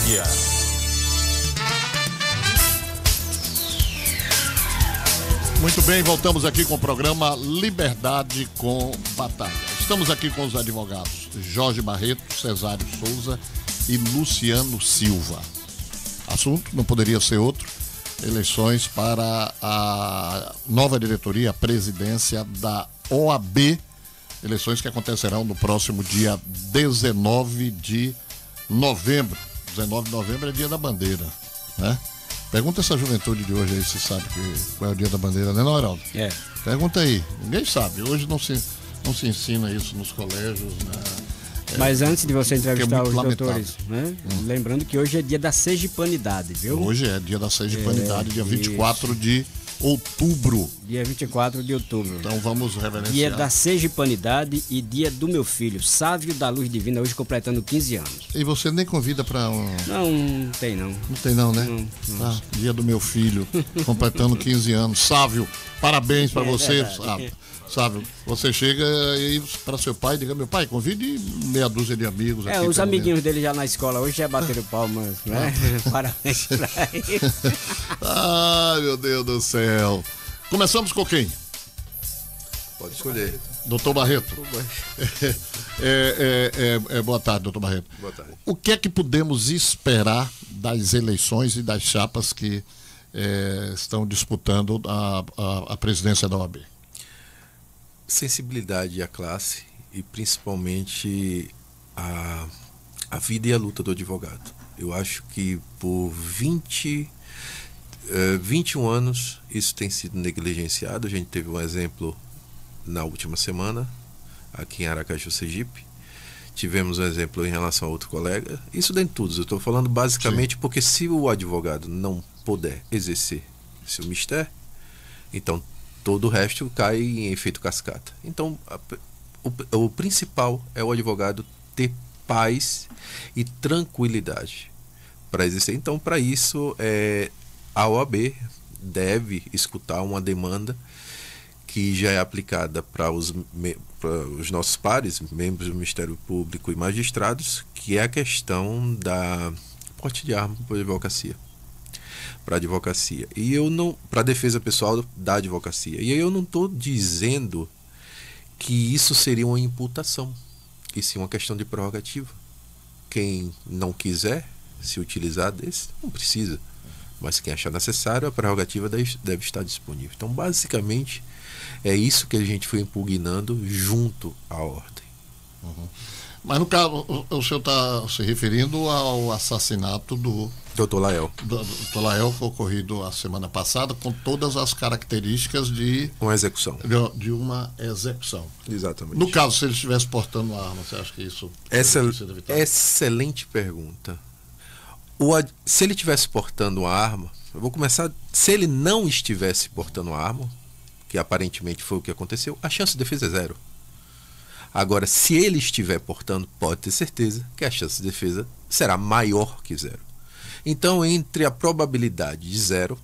Batalha. Muito bem, voltamos aqui com o programa Liberdade com Batalha. Estamos aqui com os advogados Jorge Barreto, Cesário Souza e Luciano Silva. Assunto não poderia ser outro: eleições para a nova diretoria, a presidência da OAB, eleições que acontecerão no próximo dia 19 de novembro. 19 de novembro é dia da bandeira, né? Pergunta essa juventude de hoje aí se sabe qual é o dia da bandeira, né, não, Heraldo? É. Pergunta aí. Ninguém sabe. Hoje não se ensina isso nos colégios, né? Mas antes de você entrevistar os lamentável. doutores, né? Lembrando que hoje é dia da sergipanidade, viu? Hoje é dia da sergipanidade, dia 24 de outubro. Dia 24 de outubro. Então vamos reverenciar. Dia da sergipanidade e dia do meu filho, Sávio da Luz Divina, hoje completando 15 anos. E você nem convida para um... Não tem não. Não tem não, né? Não. Ah, dia do meu filho, completando 15 anos. Sávio, parabéns para você, Sávio. Você chega aí para seu pai e diga: meu pai, convide meia dúzia de amigos. Aqui Os amiguinhos dele já na escola hoje já bateram palmas, né? Parabéns pra ele. Ai, meu Deus do céu. Começamos com quem? Pode escolher. Doutor Barreto. Boa tarde, doutor Barreto. Boa tarde. O que é que podemos esperar das eleições e das chapas que estão disputando a presidência da OAB? Sensibilidade à classe e principalmente a vida e a luta do advogado. Eu acho que por 21 anos isso tem sido negligenciado. A gente teve um exemplo na última semana aqui em Aracaju, Sergipe. Tivemos um exemplo em relação a outro colega. Isso dentre todos, eu estou falando basicamente. Sim. Porque se o advogado não puder exercer seu mistério, então todo o resto cai em efeito cascata. Então o principal é o advogado ter paz e tranquilidade para exercer. Então, para isso, a OAB deve escutar uma demanda que já é aplicada para os nossos pares, membros do Ministério Público e magistrados, que é a questão da porte de arma para a advocacia. E eu não, para a defesa pessoal da advocacia. E eu não estou dizendo que isso seria uma imputação, e sim uma questão de prerrogativa. Quem não quiser se utilizar desse, não precisa. Mas quem achar necessário, a prerrogativa deve estar disponível. Então, basicamente, é isso que a gente foi impugnando junto à ordem. Uhum. Mas no caso, o senhor está se referindo ao assassinato do Dr. Lael. Dr. Lael, foi ocorrido a semana passada, com todas as características de uma execução. De uma execução. Exatamente. No caso, se ele estivesse portando uma arma, você acha que isso... Excelente pergunta. Se ele estivesse portando uma arma, eu vou começar... Se ele não estivesse portando uma arma, que aparentemente foi o que aconteceu, a chance de defesa é zero. Agora, se ele estiver portando, pode ter certeza que a chance de defesa será maior que zero. Então, entre a probabilidade de zero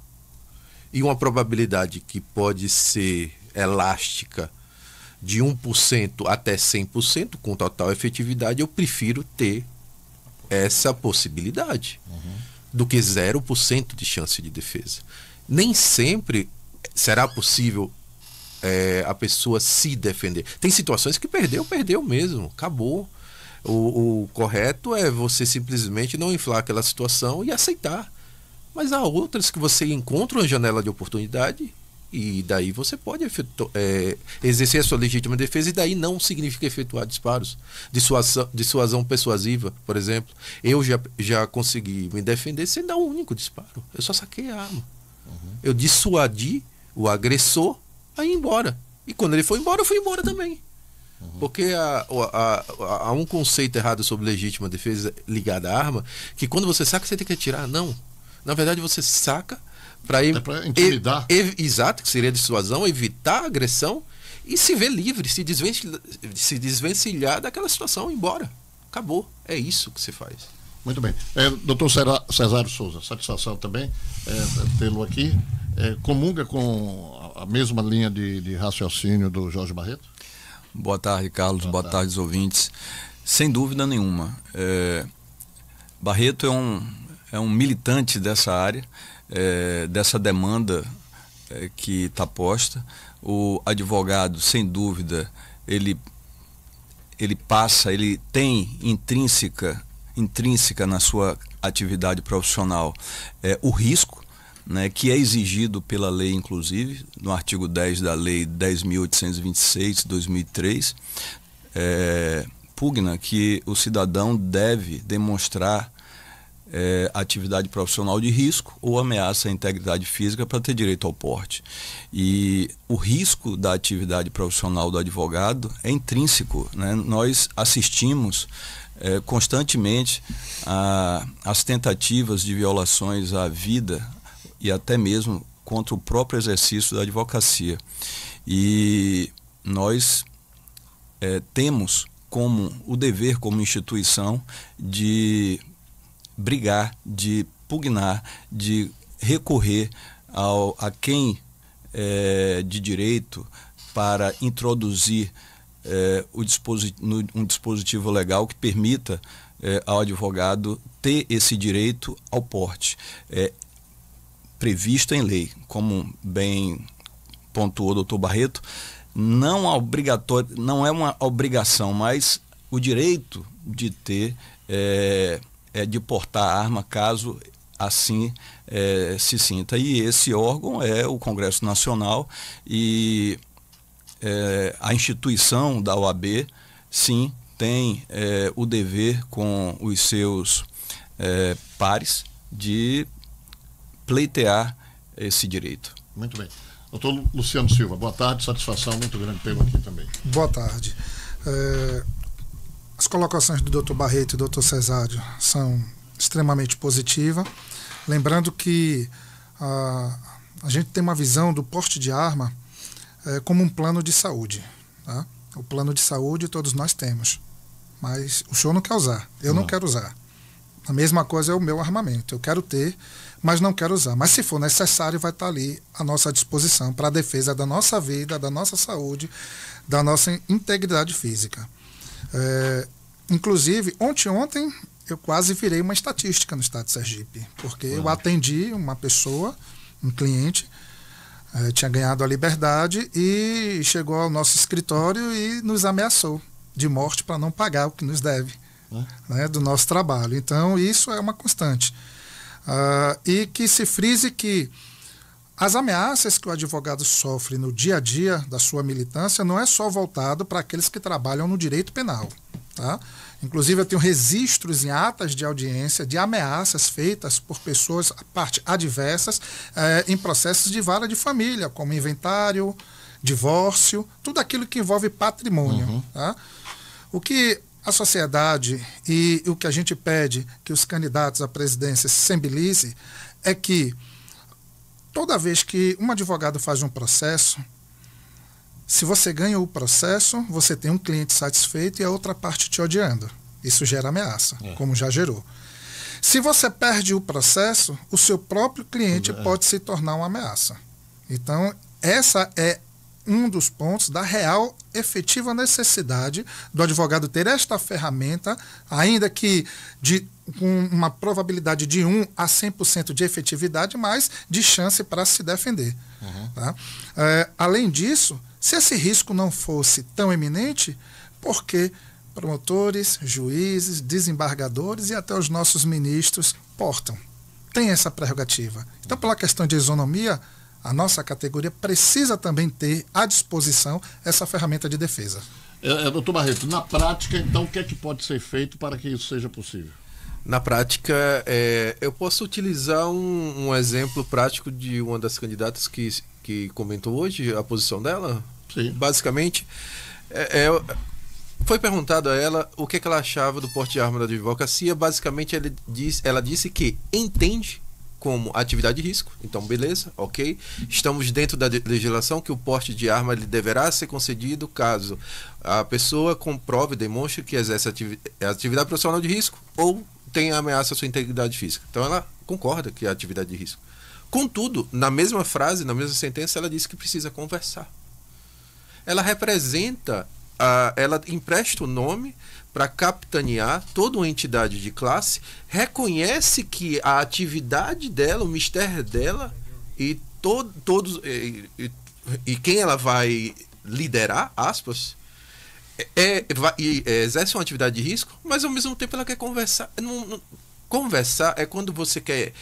e uma probabilidade que pode ser elástica de 1% até 100%, com total efetividade, eu prefiro ter essa possibilidade do que 0% de chance de defesa. Nem sempre será possível a pessoa se defender. Tem situações que perdeu mesmo, acabou. O correto é você simplesmente não inflar aquela situação e aceitar. Mas há outras que você encontra uma janela de oportunidade e daí você pode exercer a sua legítima defesa, e daí não significa efetuar disparos. Dissuasão persuasiva, por exemplo. Eu já consegui me defender sem dar um único disparo. Eu só saquei a arma. Eu dissuadi o agressor a ir embora. E quando ele foi embora, eu fui embora também. Porque há um conceito errado sobre legítima defesa ligado à arma, que quando você saca, você tem que atirar. Não. Na verdade, você saca para intimidar. Exato, que seria dissuasão, evitar a agressão e se ver livre, se desvencilhar daquela situação e ir embora. Acabou. É isso que se faz. Muito bem. Doutor Cesário Souza, satisfação também tê-lo aqui. Comunga com a mesma linha de raciocínio do Jorge Barreto? Boa tarde, Carlos. Boa tarde, os ouvintes. Sem dúvida nenhuma. Barreto é um militante dessa área, dessa demanda que está posta. O advogado, sem dúvida, ele tem intrínseca na sua atividade profissional o risco, né, que é exigido pela lei, inclusive, no artigo 10 da Lei 10.826, 2003, pugna que o cidadão deve demonstrar atividade profissional de risco ou ameaça à integridade física para ter direito ao porte. E o risco da atividade profissional do advogado é intrínseco, né? Nós assistimos constantemente às tentativas de violações à vida e até mesmo contra o próprio exercício da advocacia. E nós temos como o dever, como instituição, de brigar, de pugnar, de recorrer a quem de direito para introduzir um dispositivo legal que permita ao advogado ter esse direito ao porte. Previsto em lei, como bem pontuou o doutor Barreto, não é uma obrigação, mas o direito de ter de portar a arma caso assim se sinta. E esse órgão é o Congresso Nacional e a instituição da OAB, sim, tem o dever com os seus pares de pleitear esse direito. Muito bem. Doutor Luciano Silva, boa tarde, satisfação muito grande tê-lo aqui também. Boa tarde. As colocações do Dr. Barreto e do Dr. Cesário são extremamente positivas. Lembrando que a gente tem uma visão do porte de arma como um plano de saúde. Tá? O plano de saúde todos nós temos, mas o senhor não quer usar, eu não quero usar. A mesma coisa é o meu armamento, eu quero ter, mas não quero usar. Mas se for necessário, vai estar ali à nossa disposição para a defesa da nossa vida, da nossa saúde, da nossa integridade física. Inclusive, ontem eu quase virei uma estatística no estado de Sergipe, porque eu atendi uma pessoa, um cliente, tinha ganhado a liberdade e chegou ao nosso escritório e nos ameaçou de morte para não pagar o que nos deve, né, do nosso trabalho. Então, isso é uma constante. E que se frise que as ameaças que o advogado sofre no dia a dia da sua militância não é só voltado para aqueles que trabalham no direito penal. Tá? Inclusive, eu tenho registros em atas de audiência de ameaças feitas por pessoas adversas em processos de vara de família, como inventário, divórcio, tudo aquilo que envolve patrimônio. Tá? O que a sociedade e o que a gente pede que os candidatos à presidência se sensibilizem é que toda vez que um advogado faz um processo, se você ganha o processo, você tem um cliente satisfeito e a outra parte te odiando. Isso gera ameaça, como já gerou. Se você perde o processo, o seu próprio cliente pode se tornar uma ameaça. Então, essa é um dos pontos da real, efetiva necessidade do advogado ter esta ferramenta, ainda que com uma probabilidade de 1 a 100% de efetividade, mas de chance para se defender. Tá? Além disso, se esse risco não fosse tão eminente, por que promotores, juízes, desembargadores e até os nossos ministros portam? Tem essa prerrogativa. Então, pela questão de isonomia, a nossa categoria precisa também ter à disposição essa ferramenta de defesa. Doutor Barreto, na prática, então, o que é que pode ser feito para que isso seja possível? Na prática, eu posso utilizar um exemplo prático de uma das candidatas que comentou hoje a posição dela. Sim. Basicamente, foi perguntado a ela o que ela achava do porte de arma da advocacia. Basicamente, ela disse que entende como atividade de risco. Então, beleza, ok. Estamos dentro da legislação que o porte de arma ele deverá ser concedido caso a pessoa comprove, demonstre que exerce atividade profissional de risco ou tenha ameaça à sua integridade física. Então, ela concorda que é atividade de risco. Contudo, na mesma frase, na mesma sentença, ela disse que precisa conversar. Ela representa ela empresta o nome para capitanear toda uma entidade de classe, reconhece que a atividade dela, o mistério dela e e quem ela vai liderar, aspas, exerce uma atividade de risco, mas ao mesmo tempo ela quer conversar. Conversar é quando você quer,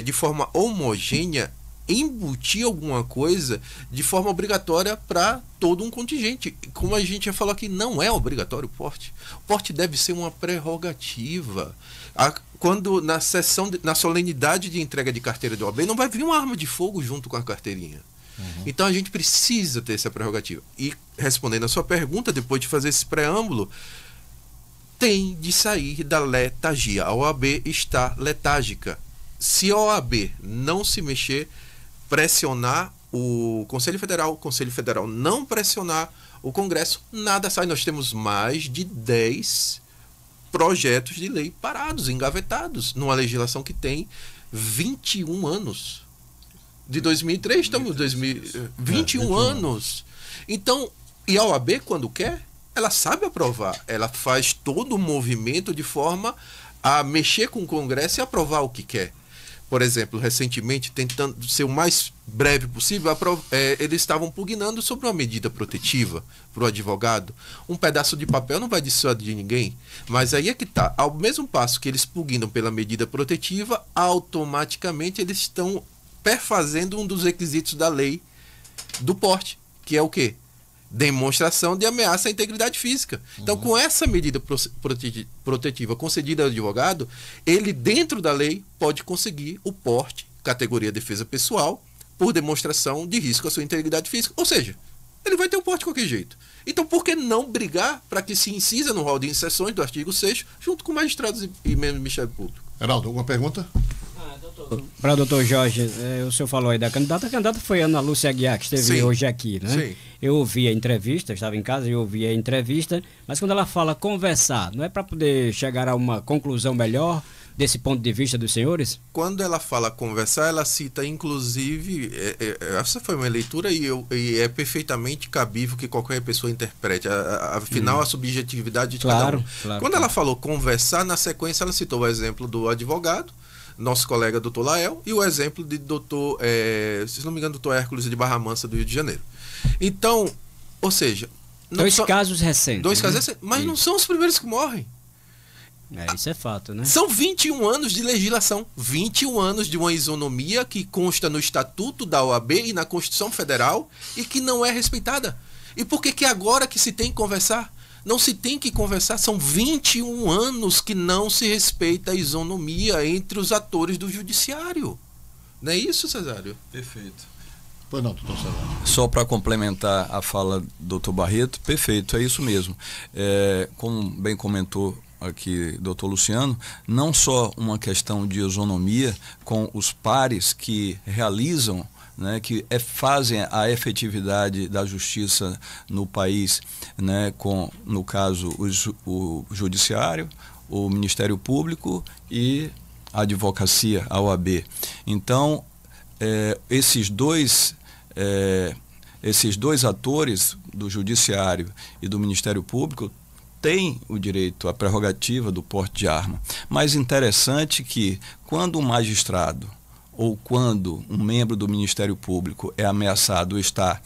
de forma homogênea, embutir alguma coisa de forma obrigatória para todo um contingente. Como a gente já falou aqui, não é obrigatório o porte. O porte deve ser uma prerrogativa. Quando na solenidade de entrega de carteira do OAB, não vai vir uma arma de fogo junto com a carteirinha. Então a gente precisa ter essa prerrogativa. E respondendo a sua pergunta, depois de fazer esse preâmbulo, tem de sair da letargia. A OAB está letárgica. Se a OAB não se mexer, pressionar o Conselho Federal não pressionar o Congresso, nada sai. Nós temos mais de 10 projetos de lei parados, engavetados, numa legislação que tem 21 anos. De 2003, estamos em 21 anos. Então, e a OAB, quando quer, ela sabe aprovar. Ela faz todo o movimento de forma a mexer com o Congresso e aprovar o que quer. Por exemplo, recentemente, tentando ser o mais breve possível, eles estavam pugnando sobre uma medida protetiva para o advogado. Um pedaço de papel não vai dissuadir ninguém, mas aí é que está. Ao mesmo passo que eles pugnam pela medida protetiva, automaticamente eles estão perfazendo um dos requisitos da lei do porte, que é o quê? Demonstração de ameaça à integridade física. Então, com essa medida protetiva concedida ao advogado, ele, dentro da lei, pode conseguir o porte, categoria defesa pessoal, por demonstração de risco à sua integridade física. Ou seja, ele vai ter o porte de qualquer jeito. Então, por que não brigar para que se incisa no rol de inserções do artigo 6º, junto com magistrados e membros do Ministério Público? Heraldo, alguma pergunta? Para o doutor Jorge, o senhor falou aí da candidata. A candidata foi Ana Lúcia Aguiar, que esteve hoje aqui, né? Sim. Eu ouvi a entrevista, estava em casa e ouvi a entrevista, mas quando ela fala conversar, não é para poder chegar a uma conclusão melhor desse ponto de vista dos senhores? Quando ela fala conversar, ela cita, inclusive, essa foi uma leitura e é perfeitamente cabível que qualquer pessoa interprete. Afinal, a subjetividade de cada um. Quando ela falou conversar, na sequência ela citou o exemplo do advogado, nosso colega doutor Lael, e o exemplo de doutor, se não me engano, doutor Hércules de Barra Mansa, do Rio de Janeiro. Então, ou seja... Dois casos recentes. Dois casos recentes, mas não são os primeiros que morrem. Isso é fato, né? São 21 anos de legislação, 21 anos de uma isonomia que consta no Estatuto da OAB e na Constituição Federal e que não é respeitada. E por que agora que se tem que conversar? Não se tem que conversar, são 21 anos que não se respeita a isonomia entre os atores do judiciário. Não é isso, Cesário? Perfeito. Pois não, doutor Cesário. Só para complementar a fala do doutor Barreto, perfeito, é isso mesmo. Como bem comentou aqui doutor Luciano, não só uma questão de isonomia com os pares que realizam, né, que fazem a efetividade da justiça no país, né, com, no caso, o Judiciário, o Ministério Público e a Advocacia, a OAB. Então, esses dois atores do Judiciário e do Ministério Público têm o direito, a prerrogativa do porte de arma. Mas interessante que, quando um magistrado ou quando um membro do Ministério Público é ameaçado ou está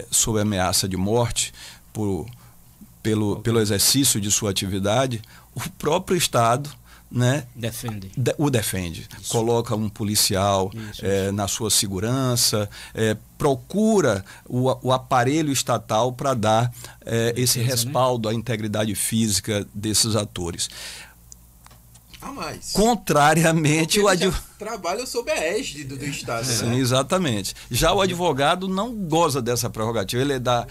sob ameaça de morte pelo exercício de sua atividade, o próprio Estado, né, o defende. Isso. Coloca um policial na sua segurança, procura o aparelho estatal para dar esse respaldo, né, à integridade física desses atores. Mais. Contrariamente, o advogado trabalha sob a égide do Estado. Sim, né? Exatamente. Já o advogado não goza dessa prerrogativa. Ele é da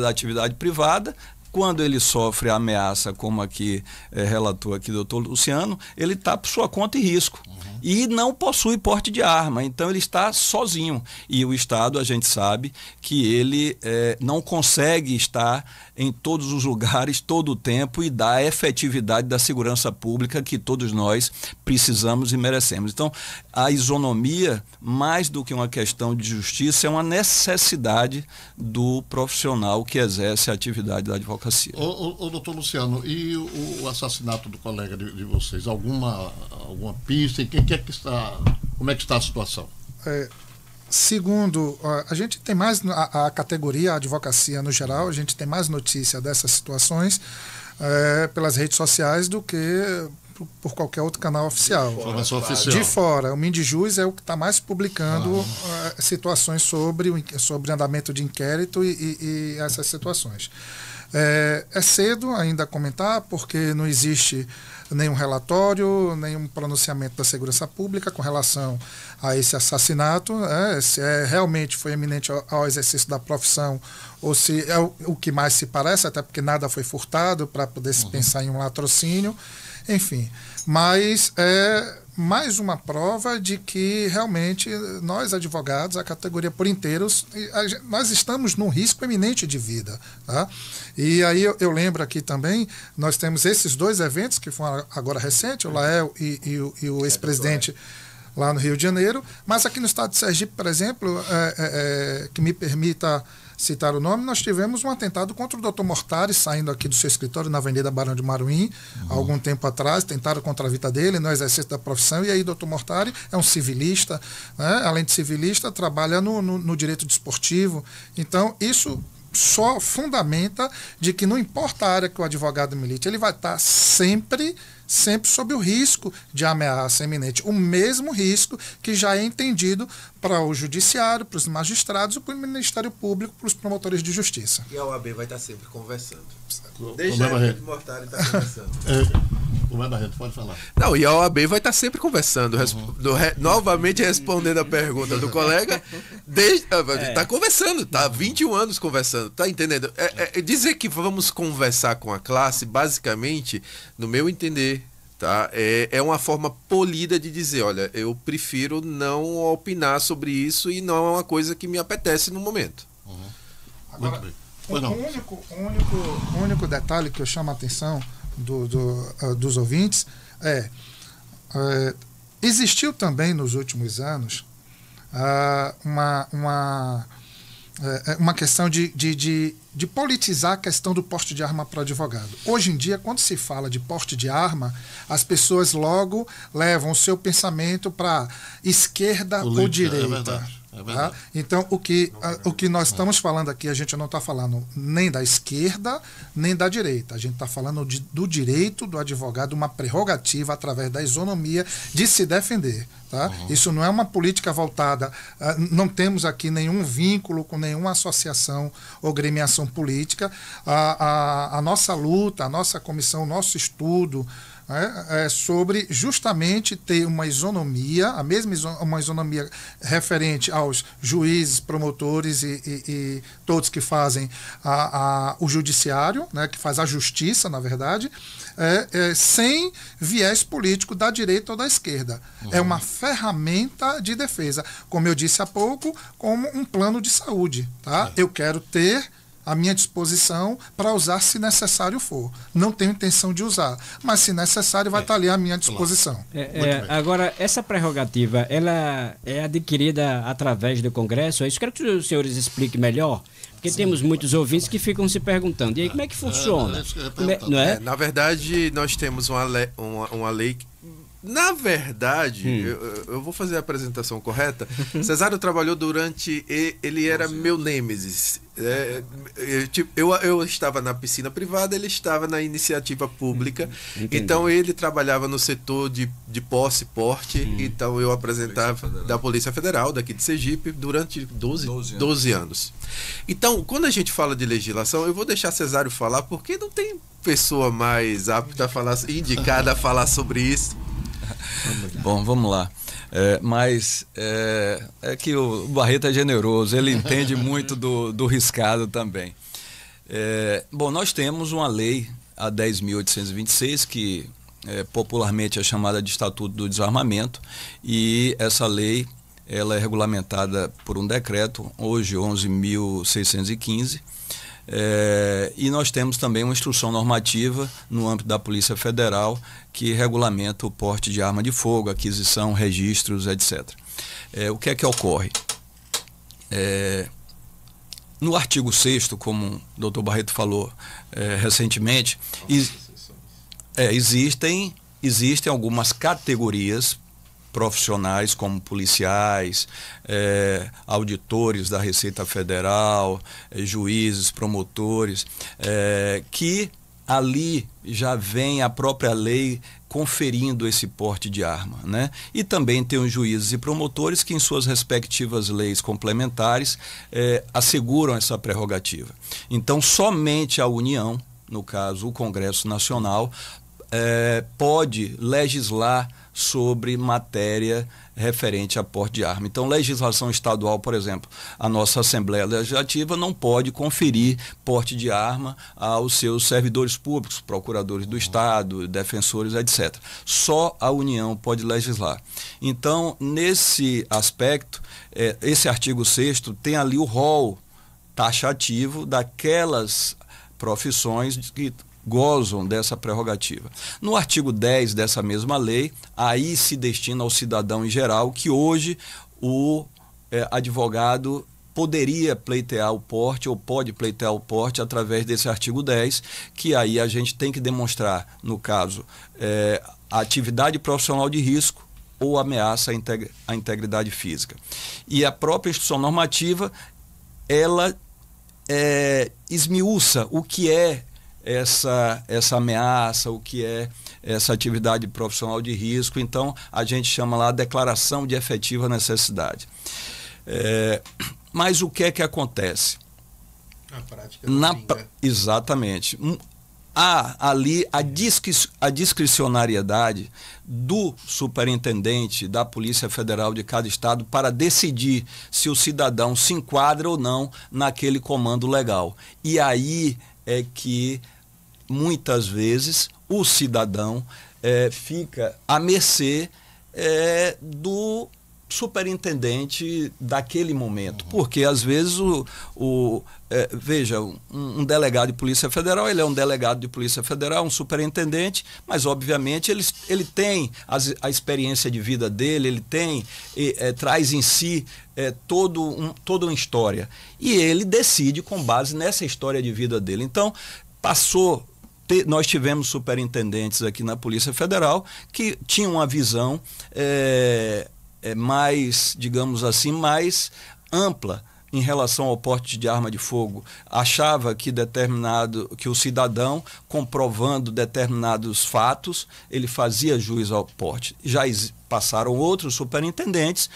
atividade privada. Quando ele sofre a ameaça, como aqui relatou aqui o doutor Luciano, ele está por sua conta e risco. e não possui porte de arma, então ele está sozinho. E o Estado, a gente sabe que ele não consegue estar em todos os lugares, todo o tempo, e dar a efetividade da segurança pública que todos nós precisamos e merecemos. Então, a isonomia, mais do que uma questão de justiça, é uma necessidade do profissional que exerce a atividade da advocacia. Ô doutor Luciano, e o assassinato do colega de vocês? Alguma pista? Como é que está a situação? Segundo, a gente tem mais, a categoria, a advocacia no geral, a gente tem mais notícia dessas situações pelas redes sociais do que por qualquer outro canal oficial. Informação oficial. De fora, o Mindijus é o que está mais publicando situações sobre andamento de inquérito e essas situações. É cedo ainda a comentar, porque não existe nenhum relatório, nenhum pronunciamento da segurança pública com relação a esse assassinato, se realmente foi eminente ao exercício da profissão ou se é o que mais se parece, até porque nada foi furtado para poder se pensar em um latrocínio, enfim. Mas é mais uma prova de que realmente nós, advogados, a categoria por inteiros, nós estamos num risco eminente de vida. Tá? E aí eu lembro aqui também, nós temos esses dois eventos que foram agora recentes, o Lael e o ex-presidente lá no Rio de Janeiro, mas aqui no estado de Sergipe, por exemplo, que me permita citar o nome, nós tivemos um atentado contra o Dr. Mortari, saindo aqui do seu escritório na Avenida Barão de Maruim, há algum tempo atrás, tentaram contra a vida dele no exercício da profissão, e aí o Dr. Mortari é um civilista, né? Além de civilista, trabalha no direito desportivo, então isso só fundamenta de que não importa a área que o advogado milite, ele vai estar sempre sob o risco de ameaça iminente, o mesmo risco que já é entendido para o judiciário, para os magistrados e para o Ministério Público, para os promotores de justiça. E a OAB vai estar sempre conversando. Deixa o Mortari estar conversando. O Barreto, pode falar. Não, e a OAB vai estar sempre conversando. Novamente respondendo a pergunta do colega, está conversando, está há 21 anos conversando, está entendendo? Dizer que vamos conversar com a classe, basicamente, no meu entender, tá? É uma forma polida de dizer, olha, eu prefiro não opinar sobre isso e não é uma coisa que me apetece no momento. Agora, o único detalhe que eu chamo a atenção dos ouvintes existiu também nos últimos anos uma questão de politizar a questão do porte de arma para o advogado. Hoje em dia, quando se fala de porte de arma, as pessoas logo levam o seu pensamento para esquerda ou direita. É verdade. Tá? Então, o que nós estamos falando aqui, a gente não está falando nem da esquerda, nem da direita. A gente está falando do direito do advogado, uma prerrogativa através da isonomia de se defender. Tá? Isso não é uma política voltada, não temos aqui nenhum vínculo com nenhuma associação ou gremiação política. A nossa luta, a nossa comissão, o nosso estudo sobre justamente ter uma isonomia, uma isonomia referente aos juízes, promotores e todos que fazem o judiciário, né, que faz a justiça, na verdade, sem viés político da direita ou da esquerda. É uma ferramenta de defesa, como eu disse há pouco, como um plano de saúde. Tá? Eu quero ter à minha disposição para usar se necessário for. Não tenho intenção de usar, mas se necessário vai estar ali à minha disposição. Agora, essa prerrogativa, ela é adquirida através do Congresso? Eu quero que os senhores expliquem melhor, porque temos muitos ouvintes que ficam se perguntando, e aí como é que funciona? Não é? Na verdade, nós temos uma lei que, na verdade, eu vou fazer a apresentação correta. Cesário trabalhou ele era meu nêmesis. Eu estava na piscina privada, ele estava na iniciativa pública. Então ele trabalhava no setor de posse e porte. Então eu apresentava da Polícia Federal, daqui de Sergipe, durante 12 anos. Então, quando a gente fala de legislação, eu vou deixar Cesário falar, porque não tem pessoa mais apta a falar, indicada a falar sobre isso. Bom, vamos lá. Mas é que o Barreto é generoso, ele entende muito do riscado também. Bom, nós temos uma lei, a 10.826, que popularmente é chamada de Estatuto do Desarmamento, e essa lei ela é regulamentada por um decreto, hoje 11.615, e nós temos também uma instrução normativa no âmbito da Polícia Federal que regulamenta o porte de arma de fogo, aquisição, registros, etc. O que é que ocorre? No artigo 6º, como o Dr. Barreto falou recentemente, existem algumas categorias profissionais, como policiais, auditores da Receita Federal, juízes, promotores, que ali já vem a própria lei conferindo esse porte de arma, né? E também tem os juízes e promotores que, em suas respectivas leis complementares, asseguram essa prerrogativa. Então, somente a União, no caso o Congresso Nacional, pode legislar sobre matéria referente a porte de arma. Então, legislação estadual, por exemplo, a nossa Assembleia Legislativa não pode conferir porte de arma aos seus servidores públicos, procuradores do Estado, defensores, etc. Só a União pode legislar. Então, nesse aspecto, esse artigo 6º tem ali o rol taxativo daquelas profissões que gozam dessa prerrogativa. No artigo 10 dessa mesma lei, aí se destina ao cidadão em geral, que hoje o advogado poderia pleitear o porte, ou pode pleitear o porte através desse artigo 10, que aí a gente tem que demonstrar, no caso, a atividade profissional de risco ou ameaça à integridade física. E a própria instituição normativa, ela esmiuça o que é essa ameaça, o que é essa atividade profissional de risco. Então, a gente chama lá a declaração de efetiva necessidade. Mas o que é que acontece? Na prática, exatamente. Há ali a discricionariedade do superintendente da Polícia Federal de cada estado para decidir se o cidadão se enquadra ou não naquele comando legal. E aí é que muitas vezes o cidadão fica à mercê do superintendente daquele momento, porque às vezes veja, um delegado de Polícia Federal, ele é um delegado de Polícia Federal, um superintendente, mas obviamente ele tem a experiência de vida dele, ele tem, traz em si toda uma história, e ele decide com base nessa história de vida dele. Então, nós tivemos superintendentes aqui na Polícia Federal que tinham uma visão mais, digamos assim, mais ampla em relação ao porte de arma de fogo. Achava que o cidadão, comprovando determinados fatos, ele fazia jus ao porte. Já passaram outros superintendentes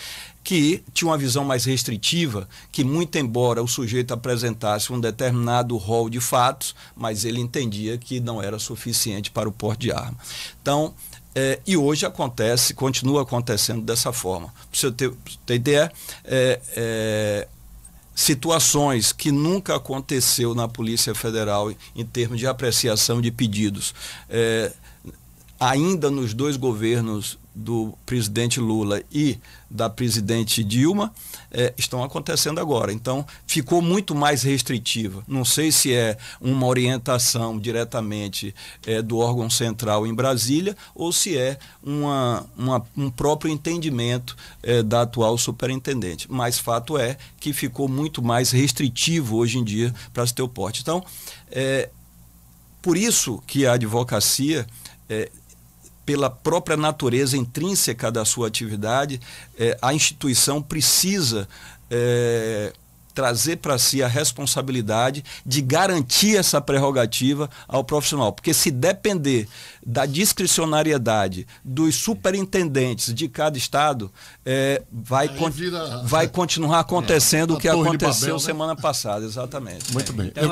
que tinham uma visão mais restritiva, que muito embora o sujeito apresentasse um determinado rol de fatos, mas ele entendia que não era suficiente para o porte de arma. Então, e hoje continua acontecendo dessa forma. Para você ter ideia, situações que nunca aconteceu na Polícia Federal em termos de apreciação de pedidos, ainda nos dois governos do presidente Lula e da presidente Dilma, estão acontecendo agora. Então, ficou muito mais restritiva. Não sei se é uma orientação diretamente do órgão central em Brasília ou se é um próprio entendimento da atual superintendente. Mas fato é que ficou muito mais restritivo hoje em dia para se ter o porte. Então, por isso que a advocacia, pela própria natureza intrínseca da sua atividade, a instituição precisa trazer para si a responsabilidade de garantir essa prerrogativa ao profissional. Porque se depender da discricionariedade dos superintendentes de cada estado, vai continuar acontecendo o que aconteceu Babel, né? Semana passada, exatamente. Muito bem. Então,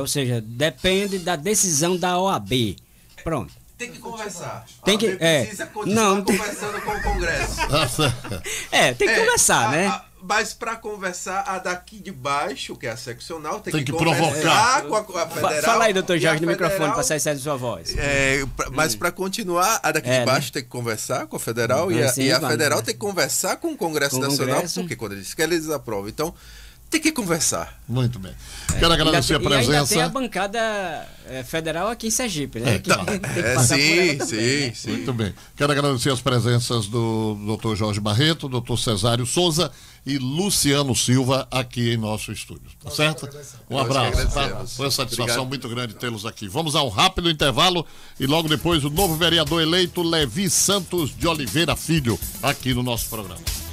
ou seja, depende da decisão da OAB. Pronto. Tem que conversar. Precisa continuar conversando com o Congresso. Tem que conversar, né? Mas para conversar, a daqui de baixo, que é a seccional, tem que provocar com a federal. Fala aí, doutor Jorge, no microfone, para sair certo da sua voz. Mas para continuar, a daqui de baixo tem que conversar com a federal e a federal tem que conversar com o Congresso Nacional, porque quando eles querem, eles aprovam. Então, tem que conversar. Muito bem. Quero agradecer a presença. E ainda tem a bancada federal aqui em Sergipe, né? Que tem que passar por ela também, sim. Muito bem. Quero agradecer as presenças do Dr. Jorge Barreto, Dr. Cesário Souza e Luciano Silva aqui em nosso estúdio. Tá certo? Um abraço. Tá? Foi uma satisfação muito grande tê-los aqui. Vamos a um rápido intervalo e logo depois o novo vereador eleito, Levi Santos de Oliveira Filho, aqui no nosso programa.